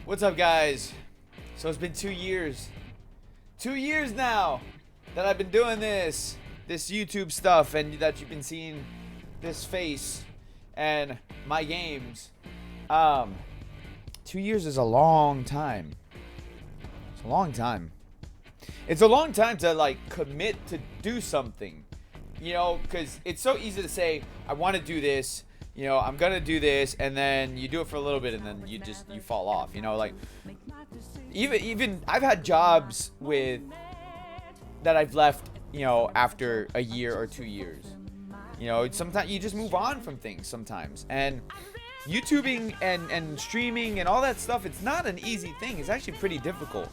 What's up, guys? So it's been 2 years. 2 years now that I've been doing this YouTube stuff, and that you've been seeing this face and my games. 2 years is a long time. It's a long time. It's a long time to like commit to do something, because it's so easy to say, I want to do this, I'm gonna do this, and then you do it for a little bit and then you fall off, like even I've had jobs that I've left, after a year or 2 years. Sometimes you just move on from things sometimes, and YouTubing and streaming and all that stuff, it's not an easy thing. It's actually pretty difficult.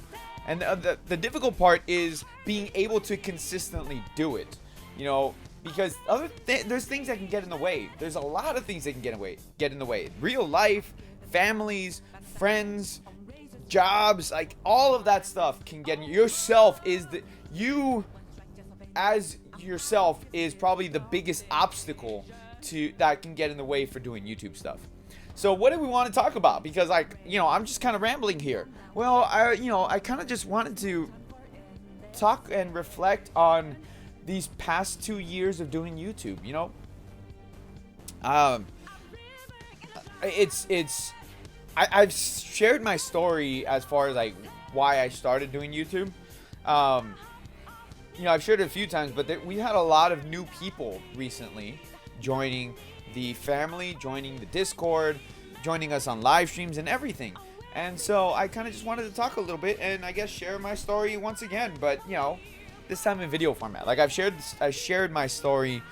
And the difficult part is being able to consistently do it, because there's things that can get in the way. There's a lot of things that can get in the way. Real life, families, friends, jobs, like all of that stuff can get in. You as yourself is probably the biggest obstacle that can get in the way for doing YouTube stuff. So what do we want to talk about? Because I'm just kind of rambling here. Well, I kind of just wanted to talk and reflect on these past 2 years of doing YouTube. I've shared my story as far as like why I started doing YouTube. I've shared it a few times, but we had a lot of new people recently joining the family, joining the Discord, joining us on live streams and everything. And so I kind of just wanted to talk a little bit and I guess share my story once again, but this time in video format. Like I shared my story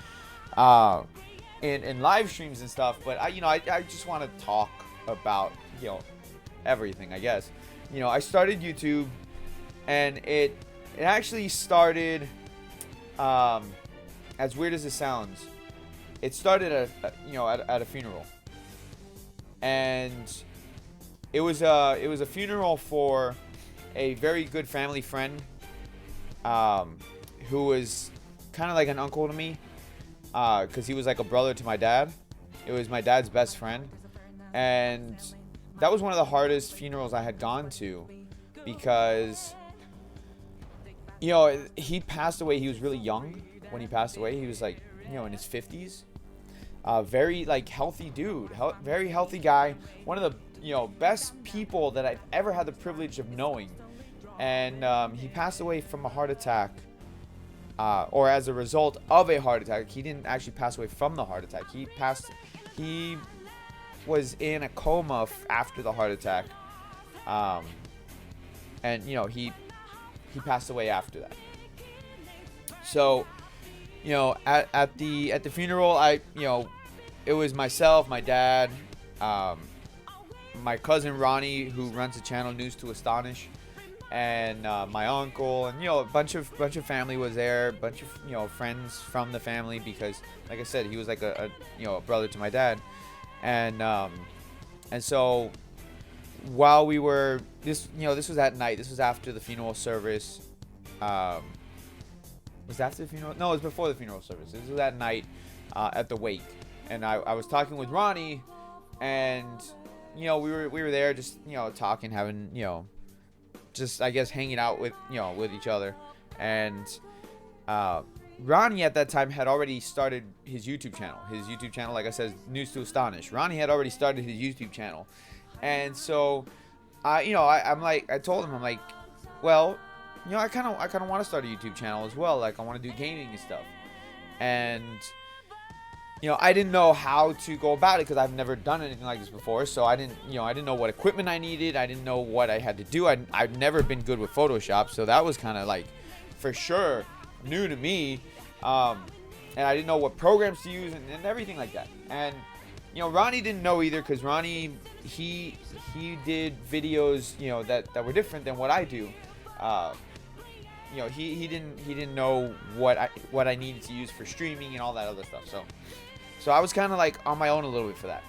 in live streams and stuff, but I just want to talk about everything, I guess. I started YouTube, and it actually started, as weird as it sounds, it started at a funeral. And it was a funeral for a very good family friend, who was kind of like an uncle to me, because he was like a brother to my dad. It was my dad's best friend, and that was one of the hardest funerals I had gone to, because he passed away. He was really young when he passed away. He was like in his 50s. Very like healthy dude, very healthy guy. One of the best people that I've ever had the privilege of knowing. And he passed away from a heart attack, or as a result of a heart attack. He didn't actually pass away from the heart attack. He was in a coma after the heart attack, and he passed away after that. So at the funeral, it was myself, my dad, my cousin Ronnie, who runs the channel News to Astonish, and my uncle, and a bunch of family was there, a bunch of friends from the family, because like I said, he was like a brother to my dad. And so while we were this was at night. This was after the funeral service. Was that after the funeral? No, it was before the funeral service. This was at night, at the wake. And I was talking with Ronnie, and we were there just talking, having just I guess hanging out with with each other. And Ronnie at that time had already started his YouTube channel. His YouTube channel, like I said, News to Astonish. Ronnie had already started his YouTube channel, and so I told him, I'm like, well, I kind of want to start a YouTube channel as well. Like I want to do gaming and stuff, and I didn't know how to go about it because I've never done anything like this before. So I didn't know what equipment I needed. I didn't know what I had to do. I've never been good with Photoshop, so that was kind of like for sure new to me. And I didn't know what programs to use and everything like that. And Ronnie didn't know either, because Ronnie he did videos that were different than what I do. He didn't know what I needed to use for streaming and all that other stuff. So I was kind of like on my own a little bit for that.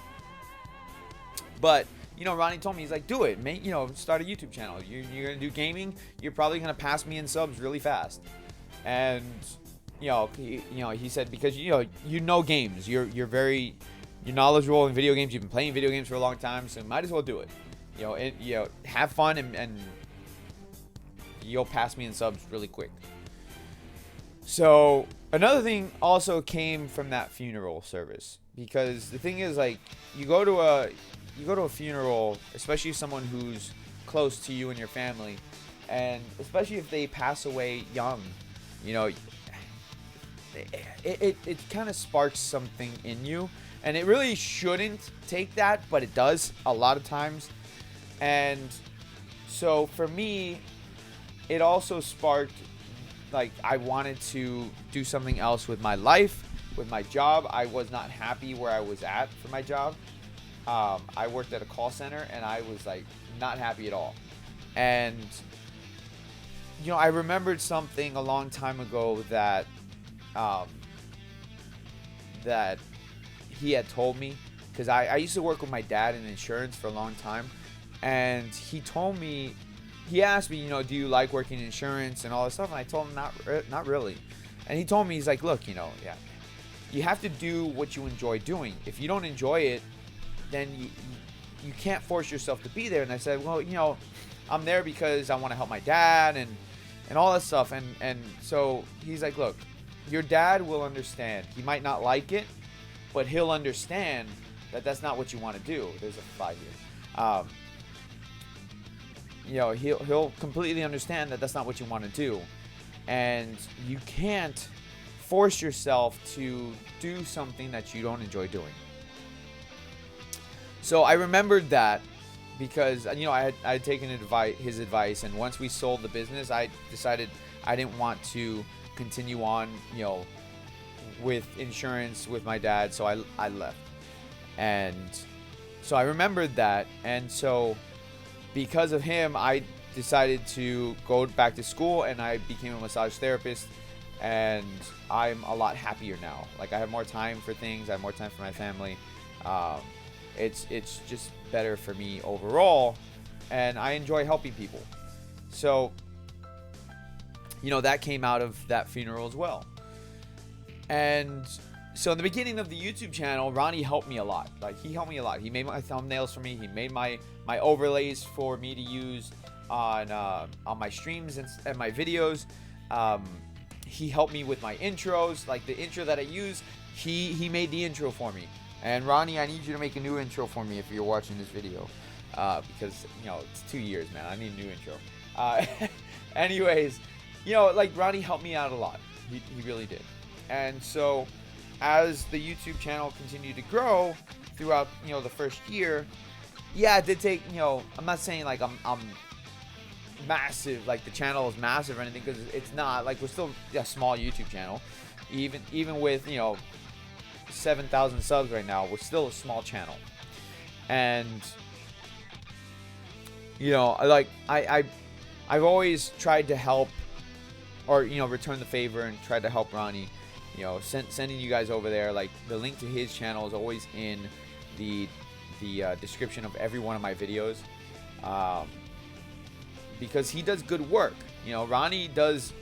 But Ronnie told me, he's like, do it, mate. Start a YouTube channel. You're gonna do gaming. You're probably gonna pass me in subs really fast. And he said, because games. You're knowledgeable in video games. You've been playing video games for a long time, so might as well do it. have fun, and you'll pass me in subs really quick. So another thing also came from that funeral service, because the thing is, like, you go to a funeral, especially someone who's close to you and your family, and especially if they pass away young, it kind of sparks something in you, and it really shouldn't take that, but it does a lot of times. And so for me, it also sparked, like, I wanted to do something else with my life, with my job. I was not happy where I was at for my job. I worked at a call center, and I was, like, not happy at all. And I remembered something a long time ago that that he had told me, because I used to work with my dad in insurance for a long time, and he asked me, do you like working in insurance and all this stuff? And I told him not really. And he told me, he's like, look, you have to do what you enjoy doing. If you don't enjoy it, then you can't force yourself to be there. And I said, well, I'm there because I want to help my dad and all that stuff. And so he's like, look, your dad will understand. He might not like it, but he'll understand that that's not what you want to do. There's a 5 year. He'll completely understand that that's not what you want to do. And you can't force yourself to do something that you don't enjoy doing. So I remembered that, because I had taken his advice, and once we sold the business, I decided I didn't want to continue on with insurance with my dad, so I left. And so I remembered that, and so because of him, I decided to go back to school, and I became a massage therapist, and I'm a lot happier now. Like, I have more time for things, I have more time for my family. It's just better for me overall, and I enjoy helping people. So that came out of that funeral as well. And so in the beginning of the YouTube channel, Ronnie helped me a lot. Like, he helped me a lot. He made my thumbnails for me. He made my overlays for me to use on my streams and my videos. He helped me with my intros, like the intro that I use. He made the intro for me. And Ronnie, I need you to make a new intro for me if you're watching this video, because it's 2 years, man. I need a new intro. Anyways, like, Ronnie helped me out a lot. He really did. And so as the YouTube channel continued to grow throughout the first year, it did take, I'm not saying like I'm massive, like the channel is massive or anything, because it's not. Like, we're still a small YouTube channel, even with 7,000 subs right now. We're still a small channel. And I've always tried to help, or return the favor, and tried to help Ronnie, sending you guys over there. Like, the link to his channel is always in the description of every one of my videos, because he does good work. Ronnie does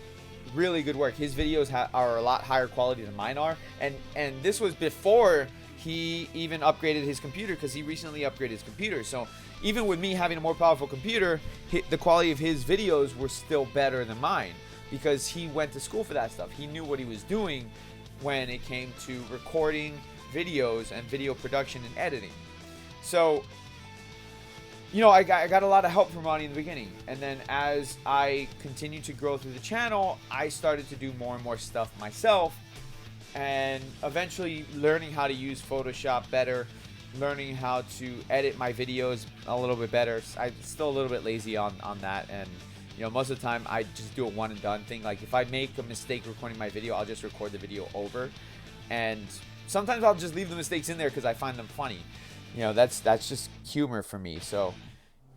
really good work. His videos are a lot higher quality than mine are, and this was before he even upgraded his computer, because he recently upgraded his computer. So even with me having a more powerful computer, the quality of his videos were still better than mine, because he went to school for that stuff. He knew what he was doing when it came to recording videos and video production and editing. So I got a lot of help from Ronnie in the beginning. And then as I continued to grow through the channel, I started to do more and more stuff myself. And eventually learning how to use Photoshop better, learning how to edit my videos a little bit better. I'm still a little bit lazy on that. And, most of the time I just do a one and done thing. Like, if I make a mistake recording my video, I'll just record the video over. And sometimes I'll just leave the mistakes in there because I find them funny. That's just humor for me. So,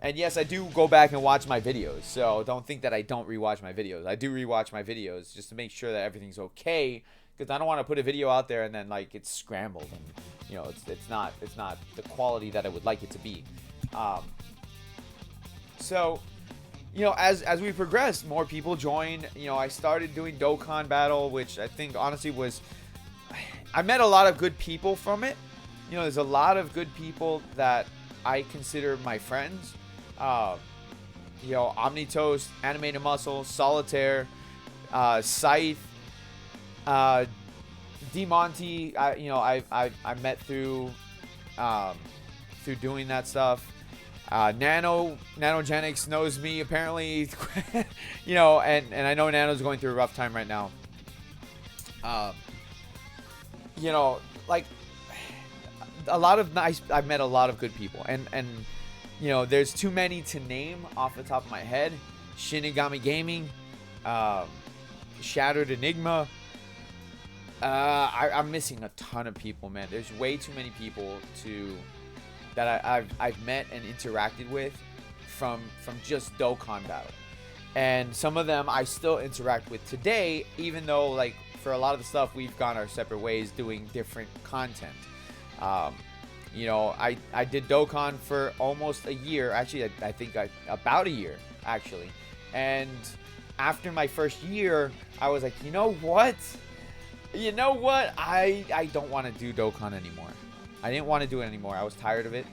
and yes, I do go back and watch my videos. So don't think that I don't rewatch my videos. I do rewatch my videos just to make sure that everything's okay, because I don't want to put a video out there and then, like, it's scrambled and it's not the quality that I would like it to be. So as we progressed, more people joined. I started doing Dokkan Battle, which I think honestly was, I met a lot of good people from it. There's a lot of good people that I consider my friends. Uh, Omnitoast, Animated Muscle, Solitaire, Scythe, Demonty. I met through doing that stuff. Nanogenics knows me apparently. And I know Nano's going through a rough time right now. Like I've met a lot of good people, and there's too many to name off the top of my head. Shinigami Gaming, Shattered Enigma. I'm missing a ton of people, man. There's way too many people that I've met and interacted with from just Dokkan Battle, and some of them I still interact with today, even though like for a lot of the stuff we've gone our separate ways doing different content. I did Dokkan for almost a year. Actually, I think about a year actually, and after my first year, I was like, you know what? I don't want to do Dokkan anymore. I didn't want to do it anymore. I was tired of it.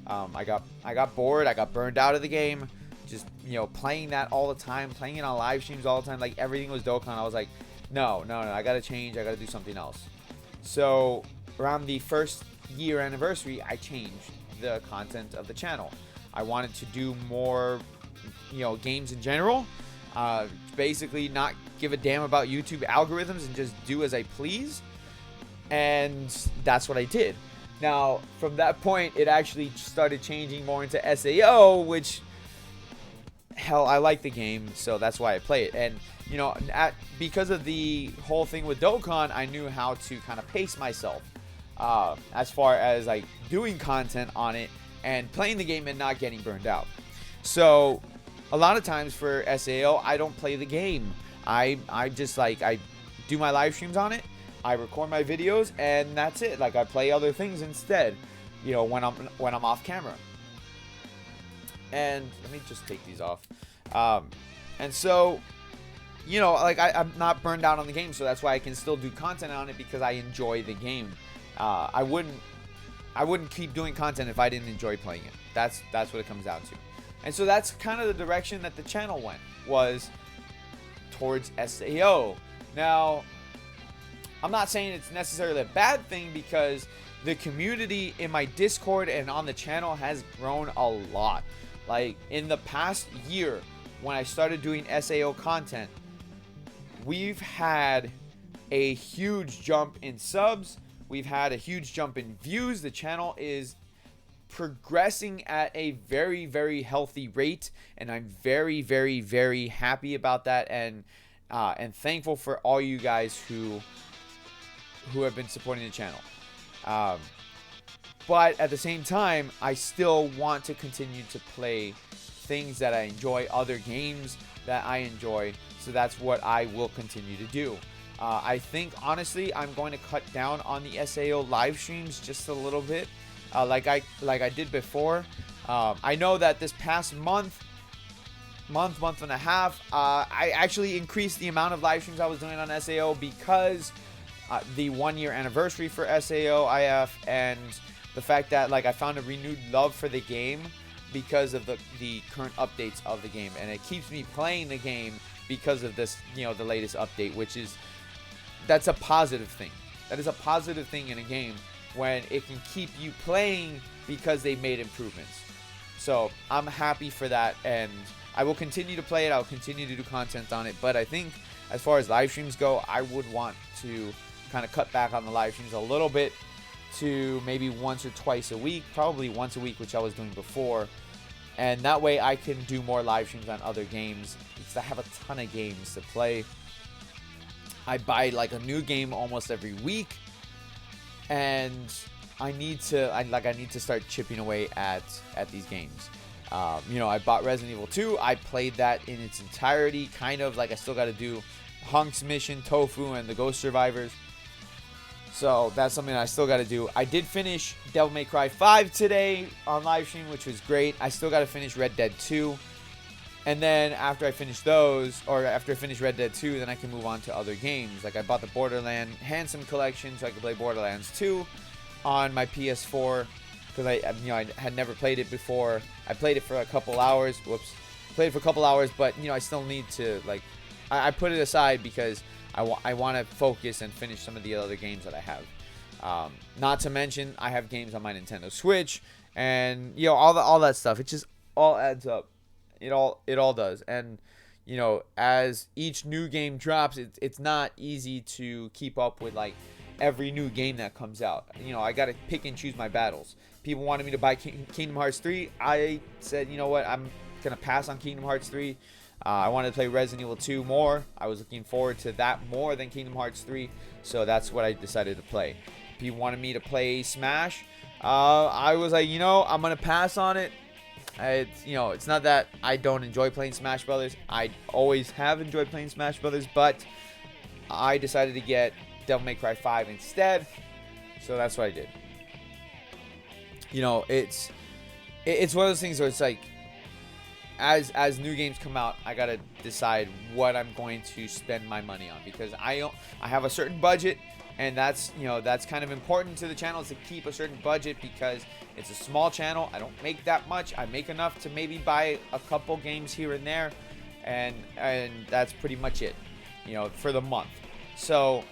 I got bored. I got burned out of the game. Just playing that all the time, playing it on live streams all the time. Like everything was Dokkan. I was like, no. I gotta change. I gotta do something else. So around the first year anniversary, I changed the content of the channel. I wanted to do more, games in general. Basically not give a damn about YouTube algorithms and just do as I please. And that's what I did. Now, from that point, it actually started changing more into SAO, which, hell, I like the game, so that's why I play it. And, because of the whole thing with Dokkan, I knew how to kind of pace myself as far as, like, doing content on it and playing the game and not getting burned out. So a lot of times for SAO, I don't play the game. I just like I do my live streams on it. I record my videos and that's it. Like I play other things instead, when I'm off camera. And let me just take these off. And so, I'm not burned out on the game, so that's why I can still do content on it because I enjoy the game. I wouldn't keep doing content if I didn't enjoy playing it. That's what it comes down to. And so that's kind of the direction that the channel went, was towards SAO. Now, I'm not saying it's necessarily a bad thing because the community in my Discord and on the channel has grown a lot. Like in the past year, when I started doing SAO content, we've had a huge jump in subs. We've had a huge jump in views. The channel is progressing at a very, very healthy rate, and I'm very, very, very happy about that, and thankful for all you guys who have been supporting the channel. But at the same time, I still want to continue to play things that I enjoy, other games that I enjoy, so that's what I will continue to do. I think honestly I'm going to cut down on the SAO live streams just a little bit. Like I did before. I know that this past month and a half, I actually increased the amount of live streams I was doing on SAO because the 1 year anniversary for SAO IF, and the fact that I found a renewed love for the game because of the current updates of the game, and it keeps me playing the game because of this, the latest update, that's a positive thing. That is a positive thing in a game, when it can keep you playing because they made improvements. So I'm happy for that, and I will continue to play it. I'll continue to do content on it, but I think as far as live streams go, I would want to kind of cut back on the live streams a little bit to maybe once or twice a week, probably once a week, which I was doing before. And that way I can do more live streams on other games, because I have a ton of games to play. I buy a new game almost every week, and I need to start chipping away at these games. I bought Resident Evil 2. I played that in its entirety, kind of. I still got to do Hunk's mission, Tofu, and the Ghost Survivors. So that's something I still got to do. I did finish Devil May Cry 5 today on live stream, which was great. I still got to finish Red Dead 2. And then after I finish those, or after I finish Red Dead 2, then I can move on to other games. I bought the Borderlands Handsome Collection so I could play Borderlands 2 on my PS4, because I had never played it before. I played it for a couple hours. Whoops. Played it for a couple hours, but I still need to like. I put it aside because I want to focus and finish some of the other games that I have. Not to mention I have games on my Nintendo Switch, and all that stuff. It just all adds up. It all does. And as each new game drops, it's not easy to keep up with like every new game that comes out. I gotta pick and choose my battles. People wanted me to buy Kingdom Hearts 3. I said, you know what, I'm gonna pass on Kingdom Hearts 3. I wanted to play Resident Evil 2 more. I was looking forward to that more than Kingdom Hearts 3, so that's what I decided to play. People wanted me to play Smash. I was like, I'm gonna pass on it. It's not that I don't enjoy playing Smash Brothers. I always have enjoyed playing Smash Brothers, but I decided to get Devil May Cry 5 instead, so that's what I did. It's one of those things where it's like, as new games come out, I gotta decide what I'm going to spend my money on, because I have a certain budget, and that's kind of important to the channel, is to keep a certain budget, because it's a small channel. I don't make that much. I make enough to maybe buy a couple games here and there, and that's pretty much it, for the month. So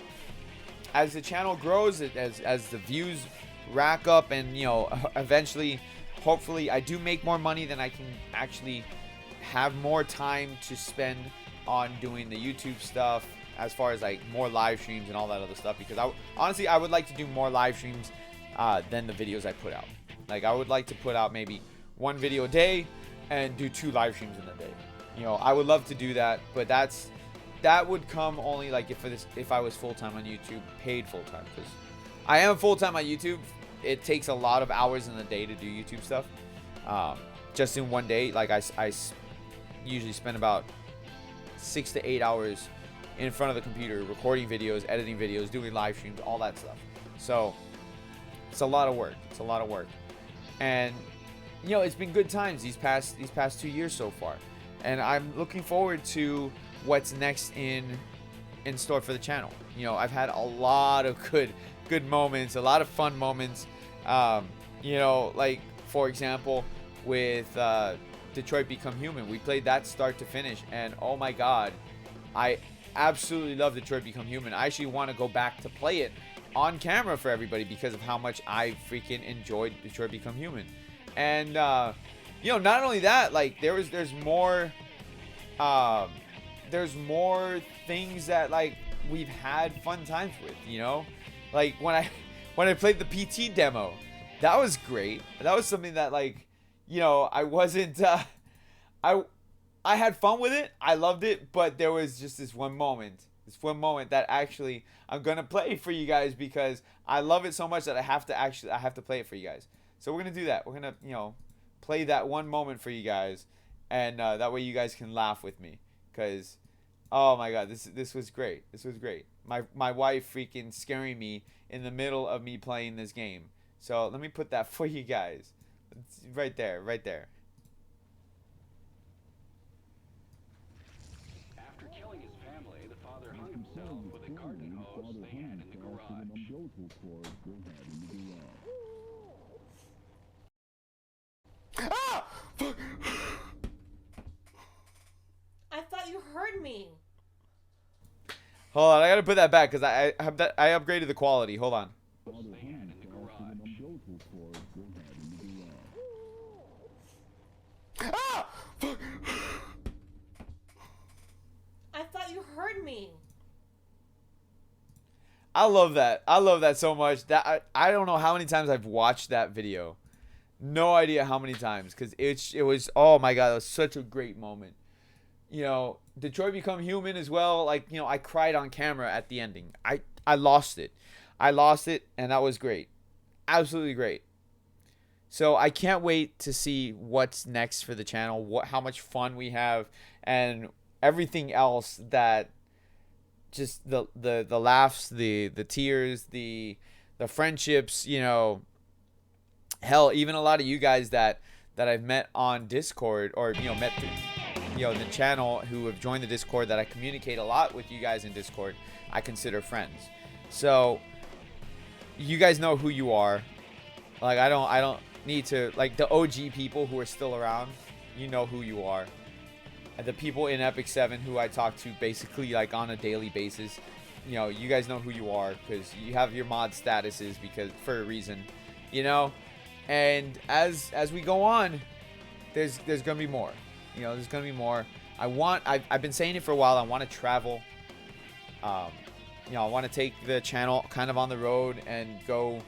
as the channel grows, as the views rack up, and eventually, hopefully, I do make more money, then I can actually have more time to spend on doing the YouTube stuff, as far as like more live streams and all that other stuff, because honestly I would like to do more live streams than the videos I put out. Like, I would like to put out maybe one video a day and do 2 live streams in a day. I would love to do that, but that would come only like if I was full-time on YouTube, paid full-time, because I am full-time on YouTube. It takes a lot of hours in the day to do YouTube stuff. Just in one day, like I usually spend about 6 to 8 hours in front of the computer, recording videos, editing videos, doing live streams, all that stuff. So it's a lot of work. And it's been good times these past 2 years so far, and I'm looking forward to what's next in store for the channel. I've had a lot of good moments, a lot of fun moments. Like, for example, with Detroit Become Human, we played that start to finish, and oh my god, I absolutely love Detroit Become Human. I actually want to go back to play it on camera for everybody because of how much I freaking enjoyed Detroit Become Human. And not only that, like, there's more things that like we've had fun times with. Like when I played the PT demo, that was great. That was something that, like, I wasn't I had fun with it. I loved it, but there was just this one moment that actually I'm gonna play for you guys, because I love it so much that I have to play it for you guys. So we're gonna do that. We're gonna play that one moment for you guys, and that way you guys can laugh with me, because oh my god, this was great. This was great. My wife freaking scaring me in the middle of me playing this game. So let me put that for you guys. It's right there. After killing his family, the father hung himself with a garden hose they had in the garage. Ah! Fuck. I thought you heard me. Hold on, I gotta put that back because I upgraded the quality. Hold on. They had in the garage. Ah! Fuck. I thought you heard me. I love that. I love that so much. That I don't know how many times I've watched that video. No idea how many times, because it was, oh my god, it was such a great moment. Detroit Become Human as well. Like, I cried on camera at the ending. I lost it. And that was great. Absolutely great. So I can't wait to see what's next for the channel, how much fun we have, and everything else that just the laughs, the tears, the friendships, hell, even a lot of you guys that I've met on Discord, or met through the channel, who have joined the Discord, that I communicate a lot with you guys in Discord, I consider friends. So you guys know who you are. Like, I don't need to, like, the OG people who are still around, you know who you are. And the people in Epic 7 who I talk to basically, like, on a daily basis, you know, you guys know who you are because you have your mod statuses because for a reason, you know. And as we go on, there's gonna be more. You know, there's gonna be more. I've been saying it for a while. I want to travel. You know, I want to take the channel kind of on the road and go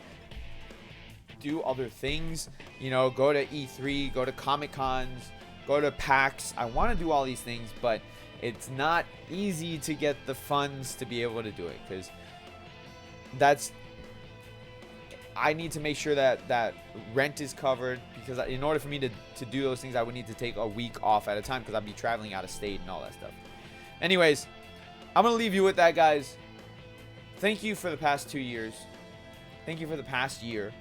do other things. You know, go to E3, go to Comic Cons, go to PAX. I want to do all these things, but it's not easy to get the funds to be able to do it because I need to make sure that rent is covered because in order for me to do those things, I would need to take a week off at a time because I'd be traveling out of state and all that stuff. Anyways, I'm going to leave you with that, guys. Thank you for the past 2 years. Thank you for the past year.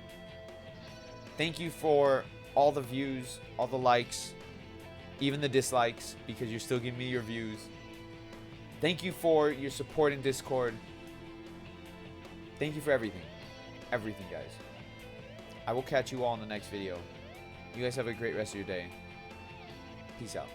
Thank you for all the views, all the likes, even the dislikes, because you're still giving me your views. Thank you for your support in Discord. Thank you for everything. Everything, guys. I will catch you all in the next video. You guys have a great rest of your day. Peace out.